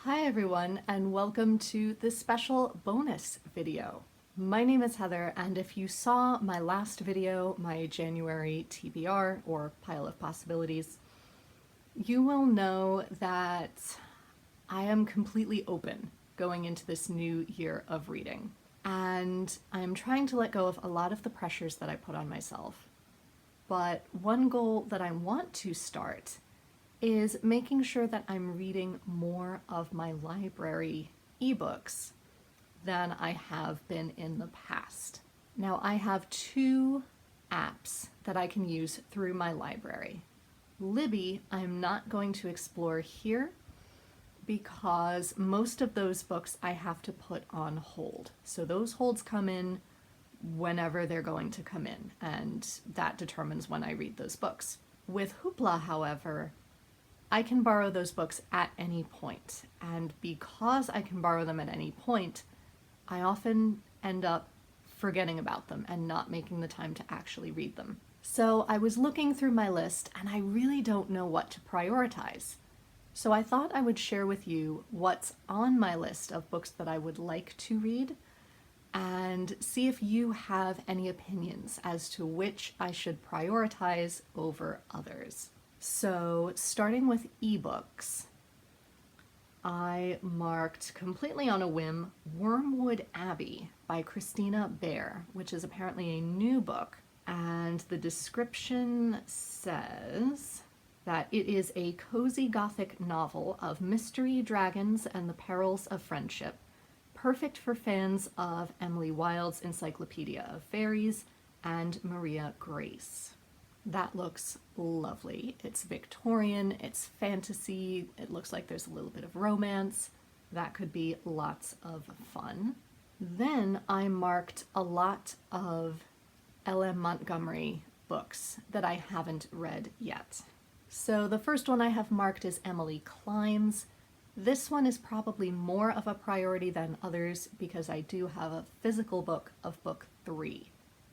Hi everyone, and welcome to this special bonus video. My name is Heather, and if you saw my last video, my January TBR, or Pile of Possibilities, you will know that I am completely open going into this new year of reading. And I'm trying to let go of a lot of the pressures that I put on myself. But one goal that I want to start is making sure that I'm reading more of my library ebooks than I have been in the past. Now, I have two apps that I can use through my library. Libby, I'm not going to explore here because most of those books I have to put on hold. So those holds come in whenever they're going to come in, and that determines when I read those books. With Hoopla, however, I can borrow those books at any point, and because I can borrow them at any point, I often end up forgetting about them and not making the time to actually read them. So I was looking through my list and I really don't know what to prioritize. So I thought I would share with you what's on my list of books that I would like to read and see if you have any opinions as to which I should prioritize over others. So starting with ebooks, I marked completely on a whim Wormwood Abbey by Christina Bear, which is apparently a new book. And the description says that it is a cozy gothic novel of mystery, dragons, and the perils of friendship, perfect for fans of Emily Wilde's Encyclopedia of Fairies and Maria Grace. That looks lovely. It's Victorian, it's fantasy, it looks like there's a little bit of romance. That could be lots of fun. Then I marked a lot of L.M. Montgomery books that I haven't read yet. So the first one I have marked is Emily Climbs. This one is probably more of a priority than others because I do have a physical book of book 3,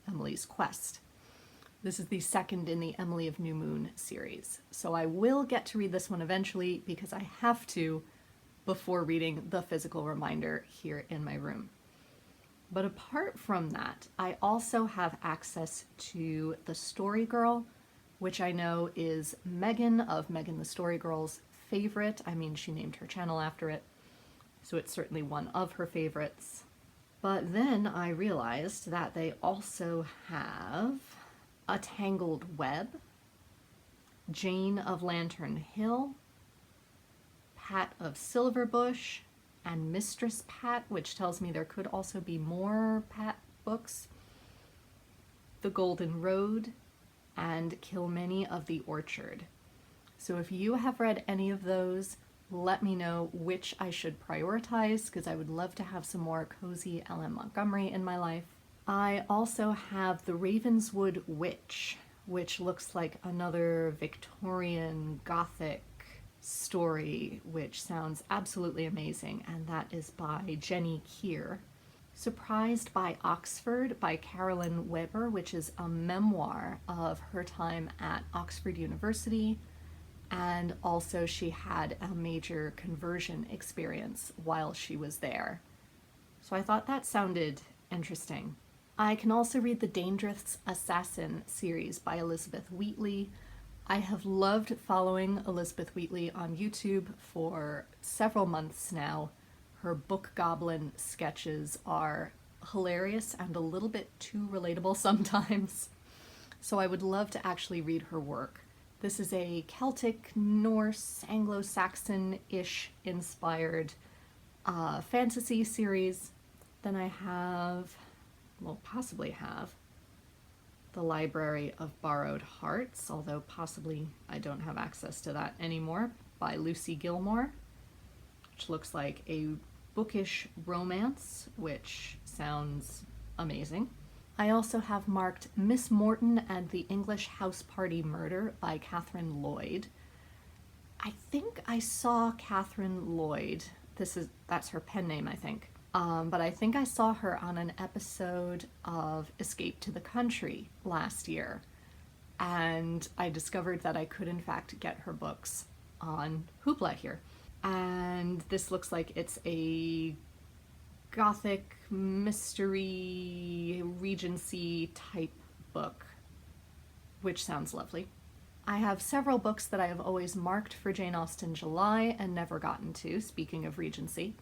Emily's Quest. This is the second in the Emily of New Moon series. So I will get to read this one eventually because I have to before reading the physical reminder here in my room. But apart from that, I also have access to The Story Girl, which I know is Megan of Megan the Story Girl's favorite. I mean, she named her channel after it, so it's certainly one of her favorites. But then I realized that they also have A Tangled Web, Jane of Lantern Hill, Pat of Silverbush, and Mistress Pat, which tells me there could also be more Pat books, The Golden Road, and Kilmeny of the Orchard. So if you have read any of those, let me know which I should prioritize because I would love to have some more cozy L.M. Montgomery in my life. I also have The Ravenswood Witch, which looks like another Victorian Gothic story, which sounds absolutely amazing, and that is by Jenny Keir. Surprised by Oxford by Carolyn Weber, which is a memoir of her time at Oxford University, and also she had a major conversion experience while she was there. So I thought that sounded interesting. I can also read the Dangerous Assassin series by Elizabeth Wheatley. I have loved following Elizabeth Wheatley on YouTube for several months now. Her Book Goblin sketches are hilarious and a little bit too relatable sometimes. So I would love to actually read her work. This is a Celtic, Norse, Anglo-Saxon-ish inspired fantasy series. Then I have, well, possibly have The Library of Borrowed Hearts, although possibly I don't have access to that anymore, by Lucy Gilmore, which looks like a bookish romance, which sounds amazing. I also have marked Miss Morton and the English House Party Murder by Catherine Lloyd. I think I saw Catherine Lloyd, that's her pen name, I think. But I think I saw her on an episode of Escape to the Country last year, and I discovered that I could in fact get her books on Hoopla here. And this looks like it's a gothic mystery Regency type book, which sounds lovely. I have several books that I have always marked for Jane Austen July and never gotten to, speaking of Regency,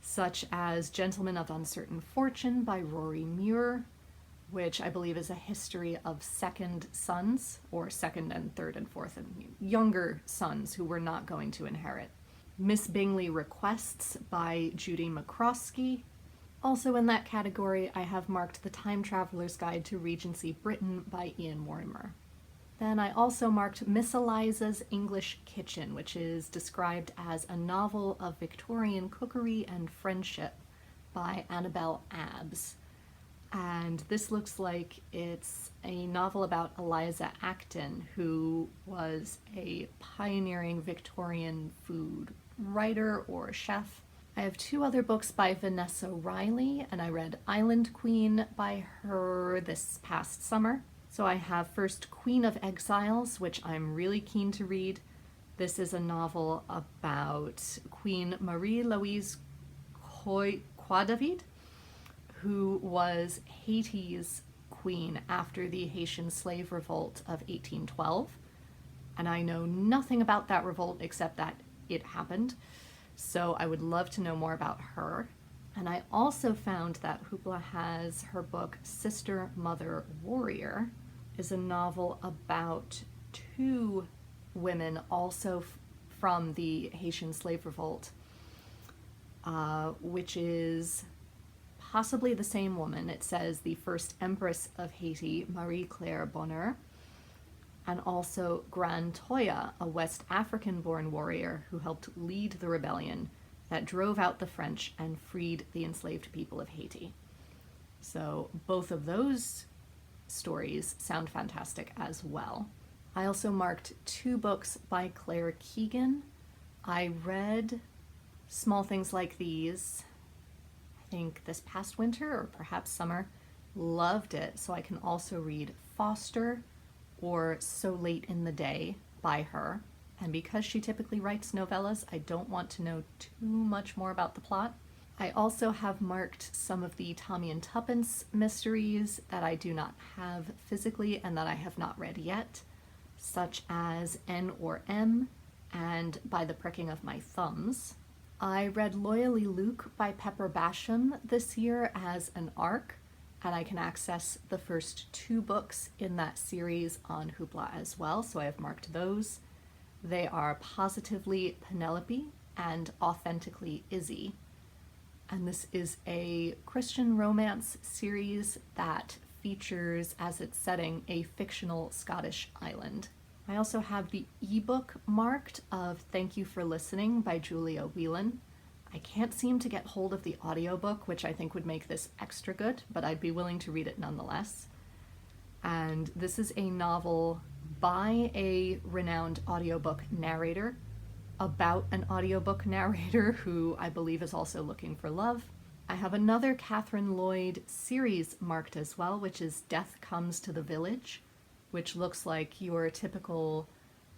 such as Gentlemen of Uncertain Fortune by Rory Muir, which I believe is a history of second sons, or second and third and fourth and younger sons who were not going to inherit. Miss Bingley Requests by Judy McCroskey. Also in that category, I have marked The Time Traveler's Guide to Regency Britain by Ian Mortimer. Then I also marked Miss Eliza's English Kitchen, which is described as a novel of Victorian cookery and friendship by Annabel Abbs. And this looks like it's a novel about Eliza Acton, who was a pioneering Victorian food writer or chef. I have two other books by Vanessa Riley, and I read Island Queen by her this past summer. So I have first Queen of Exiles, which I'm really keen to read. This is a novel about Queen Marie-Louise Quadavid, who was Haiti's queen after the Haitian slave revolt of 1812. And I know nothing about that revolt except that it happened. So I would love to know more about her. And I also found that Hoopla has her book Sister, Mother, Warrior, is a novel about two women also from the Haitian slave revolt, which is possibly the same woman. It says the first Empress of Haiti, Marie-Claire Bonheur, and also Grand Toya, a West African-born warrior who helped lead the rebellion that drove out the French and freed the enslaved people of Haiti. So both of those stories sound fantastic as well. I also marked two books by Claire Keegan. I read Small Things Like These, I think this past winter or perhaps summer. Loved it. So I can also read Foster or So Late in the Day by her. And because she typically writes novellas, I don't want to know too much more about the plot. I also have marked some of the Tommy and Tuppence mysteries that I do not have physically and that I have not read yet, such as N or M and By the Pricking of My Thumbs. I read Loyally Luke by Pepper Basham this year as an ARC, and I can access the first two books in that series on Hoopla as well, so I have marked those. They are Positively Penelope and Authentically Izzy. And this is a Christian romance series that features, as its setting, a fictional Scottish island. I also have the ebook marked of Thank You for Listening by Julia Whelan. I can't seem to get hold of the audiobook, which I think would make this extra good, but I'd be willing to read it nonetheless. And this is a novel by a renowned audiobook narrator about an audiobook narrator who I believe is also looking for love. I have another Catherine Lloyd series marked as well, which is Death Comes to the Village, which looks like your typical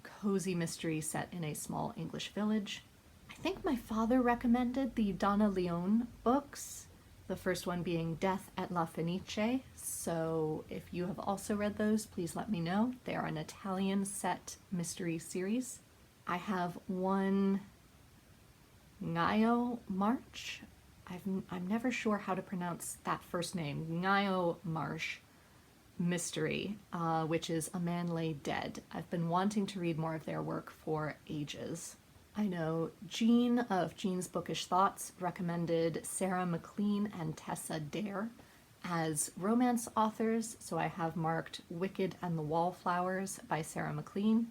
cozy mystery set in a small English village. I think my father recommended the Donna Leone books, the first one being Death at La Fenice, so if you have also read those, please let me know. They are an Italian set mystery series. I have one Ngaio March. I'm never sure how to pronounce that first name. Ngaio Marsh mystery, which is A Man Lay Dead. I've been wanting to read more of their work for ages. I know Jean of Jean's Bookish Thoughts recommended Sarah McLean and Tessa Dare as romance authors, so I have marked Wicked and the Wallflowers by Sarah McLean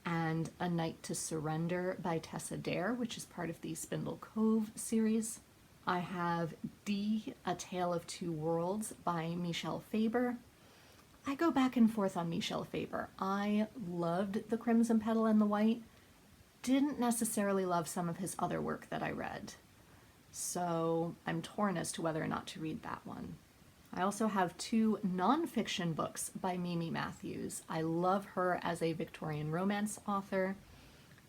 and A Night to Surrender by Tessa Dare, which is part of the Spindle Cove series. I have D, A Tale of Two Worlds by Michelle Faber. I go back and forth on Michelle Faber. I loved The Crimson Petal and the White, didn't necessarily love some of his other work that I read, so I'm torn as to whether or not to read that one. I also have two nonfiction books by Mimi Matthews. I love her as a Victorian romance author,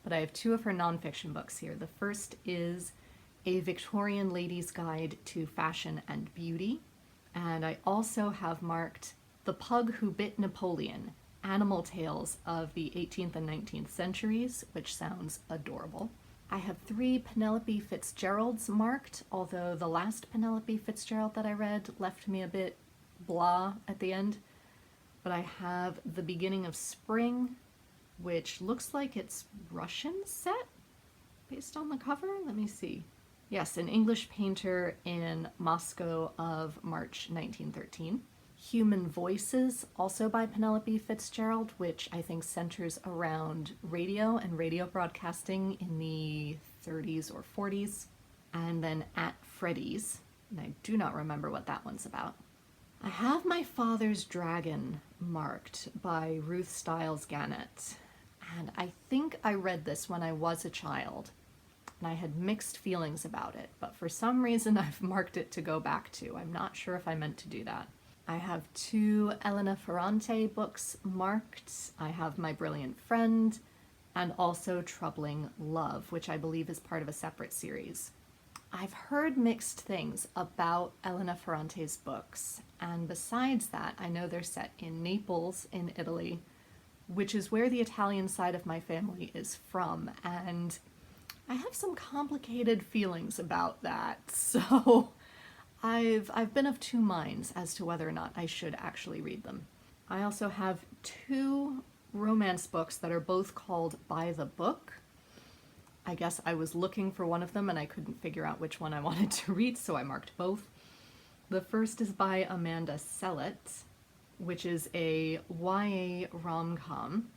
but I have two of her nonfiction books here. The first is A Victorian Lady's Guide to Fashion and Beauty, and I also have marked The Pug Who Bit Napoleon, Animal Tales of the 18th and 19th Centuries, which sounds adorable. I have 3 Penelope Fitzgeralds marked, although the last Penelope Fitzgerald that I read left me a bit blah at the end. But I have The Beginning of Spring, which looks like it's Russian set based on the cover. Let me see. Yes, an English painter in Moscow of March 1913. Human Voices, also by Penelope Fitzgerald, which I think centers around radio and radio broadcasting in the 30s or 40s. And then At Freddy's, and I do not remember what that one's about. I have My Father's Dragon marked by Ruth Stiles Gannett, and I think I read this when I was a child, and I had mixed feelings about it, but for some reason I've marked it to go back to. I'm not sure if I meant to do that. I have 2 Elena Ferrante books marked. I have My Brilliant Friend, and also Troubling Love, which I believe is part of a separate series. I've heard mixed things about Elena Ferrante's books, and besides that, I know they're set in Naples in Italy, which is where the Italian side of my family is from, and I have some complicated feelings about that, so I've been of 2 minds as to whether or not I should actually read them. I also have 2 romance books that are both called By the Book. I guess I was looking for one of them and I couldn't figure out which one I wanted to read, so I marked both. The first is by Amanda Sellett, which is a YA rom-com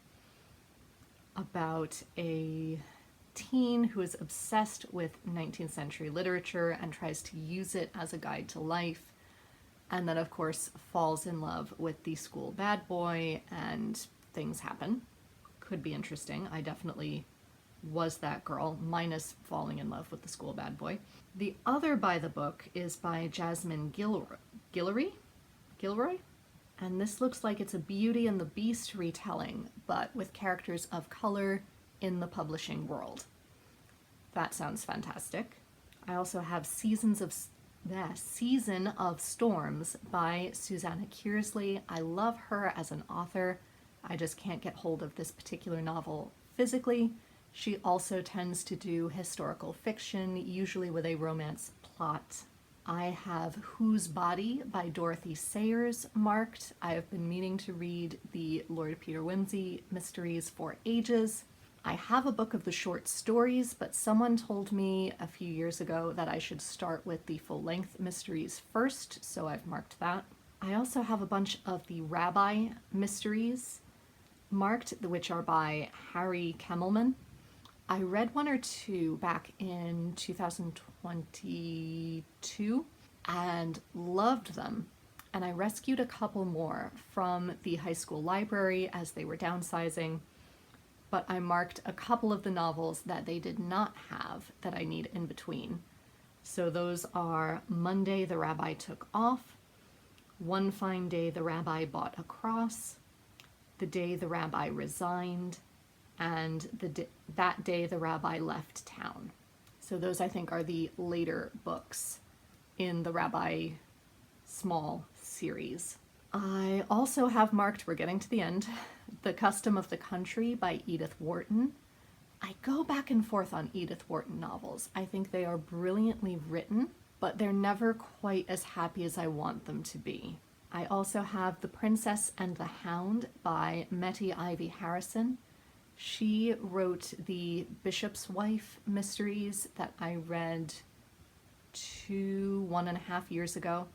about a teen who is obsessed with 19th century literature and tries to use it as a guide to life, and then of course falls in love with the school bad boy and things happen. Could be interesting. I definitely was that girl, minus falling in love with the school bad boy. The other By the Book is by Jasmine Guillory, and this looks like it's a Beauty and the Beast retelling, but with characters of color in the publishing world. That sounds fantastic. I also have Season of Storms by Susanna Kearsley. I love her as an author. I just can't get hold of this particular novel physically. She also tends to do historical fiction, usually with a romance plot. I have Whose Body by Dorothy Sayers marked. I have been meaning to read the Lord Peter Wimsey mysteries for ages. I have a book of the short stories, but someone told me a few years ago that I should start with the full-length mysteries first, so I've marked that. I also have a bunch of the Rabbi mysteries marked, which are by Harry Kemmelman. I read 1 or 2 back in 2022 and loved them, and I rescued a couple more from the high school library as they were downsizing, but I marked a couple of the novels that they did not have that I need in between. So those are Monday the Rabbi Took Off, One Fine Day the Rabbi Bought a Cross, The Day the Rabbi Resigned, and That Day the Rabbi Left Town. So those, I think, are the later books in the Rabbi Small series. I also have marked, we're getting to the end, The Custom of the Country by Edith Wharton. I go back and forth on Edith Wharton novels. I think they are brilliantly written, but they're never quite as happy as I want them to be. I also have The Princess and the Hound by Mettie Ivy Harrison. She wrote the Bishop's Wife mysteries that I read 1.5 years ago.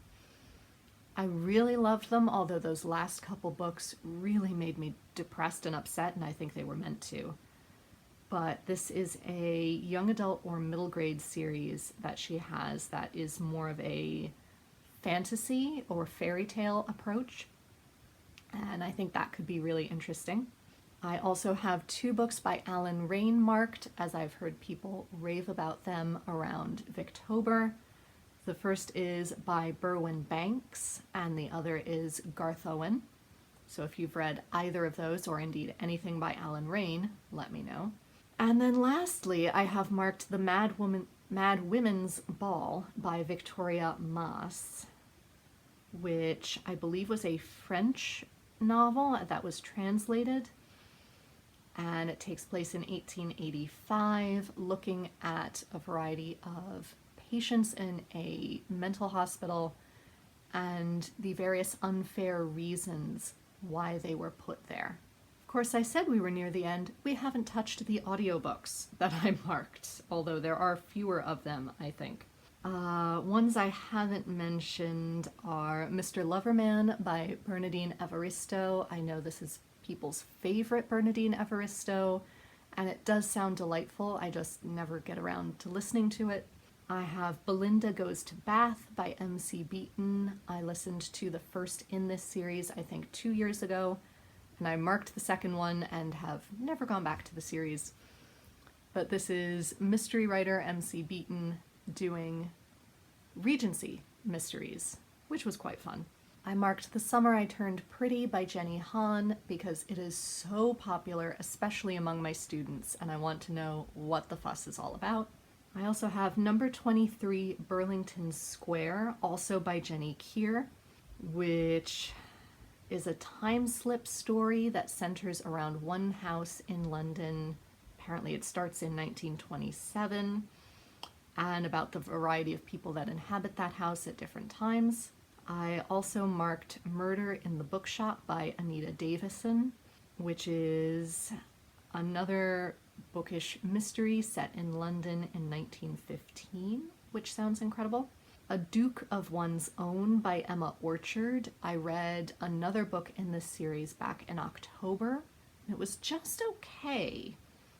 I really loved them, although those last couple books really made me depressed and upset, and I think they were meant to. But this is a young adult or middle grade series that she has that is more of a fantasy or fairy tale approach, and I think that could be really interesting. I also have 2 books by Alan Rain marked, as I've heard people rave about them around Victober. The first is by Berwin Banks, and the other is Garth Owen. So if you've read either of those, or indeed anything by Alan Rain, let me know. And then lastly, I have marked The Mad Women's Ball by Victoria Maas, which I believe was a French novel that was translated. And it takes place in 1885, looking at a variety of patients in a mental hospital and the various unfair reasons why they were put there. Of course, I said we were near the end. We haven't touched the audiobooks that I marked, although there are fewer of them, I think. Ones I haven't mentioned are Mr. Loverman by Bernardine Evaristo. I know this is people's favorite Bernardine Evaristo, and it does sound delightful. I just never get around to listening to it. I have Belinda Goes to Bath by M.C. Beaton. I listened to the first in this series, I think 2 years ago, and I marked the second one and have never gone back to the series. But this is mystery writer M.C. Beaton doing Regency mysteries, which was quite fun. I marked The Summer I Turned Pretty by Jenny Han because it is so popular, especially among my students, and I want to know what the fuss is all about. I also have Number 23 Burlington Square, also by Jenny Keir, which is a time slip story that centers around one house in London. Apparently it starts in 1927, and about the variety of people that inhabit that house at different times. I also marked Murder in the Bookshop by Anita Davison, which is another bookish mystery set in London in 1915, which sounds incredible. A Duke of One's Own by Emma Orchard. I read another book in this series back in October. It was just okay,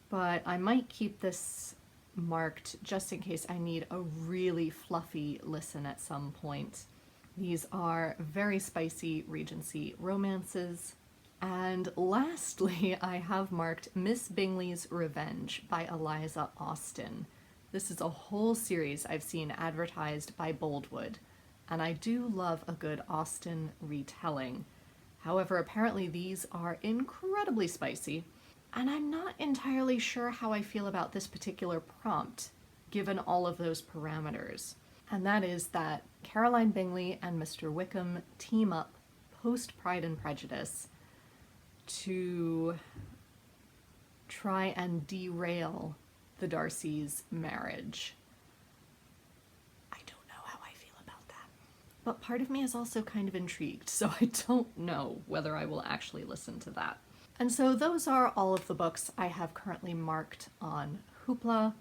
but I might keep this marked just in case I need a really fluffy listen at some point. These are very spicy Regency romances. And lastly, I have marked Miss Bingley's Revenge by Eliza Austin. This is a whole series I've seen advertised by Boldwood, and I do love a good Austen retelling. However, apparently these are incredibly spicy, and I'm not entirely sure how I feel about this particular prompt, given all of those parameters. And that is that Caroline Bingley and Mr. Wickham team up post Pride and Prejudice to try and derail the Darcys' marriage. I don't know how I feel about that. But part of me is also kind of intrigued, so I don't know whether I will actually listen to that. And so those are all of the books I have currently marked on Hoopla.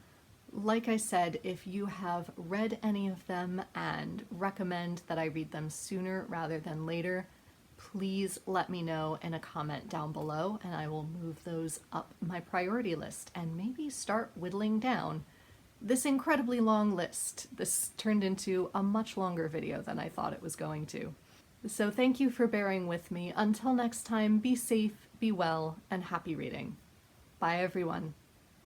Like I said, if you have read any of them and recommend that I read them sooner rather than later, please let me know in a comment down below and I will move those up my priority list and maybe start whittling down this incredibly long list. This turned into a much longer video than I thought it was going to. So thank you for bearing with me. Until next time, be safe, be well, and happy reading. Bye everyone.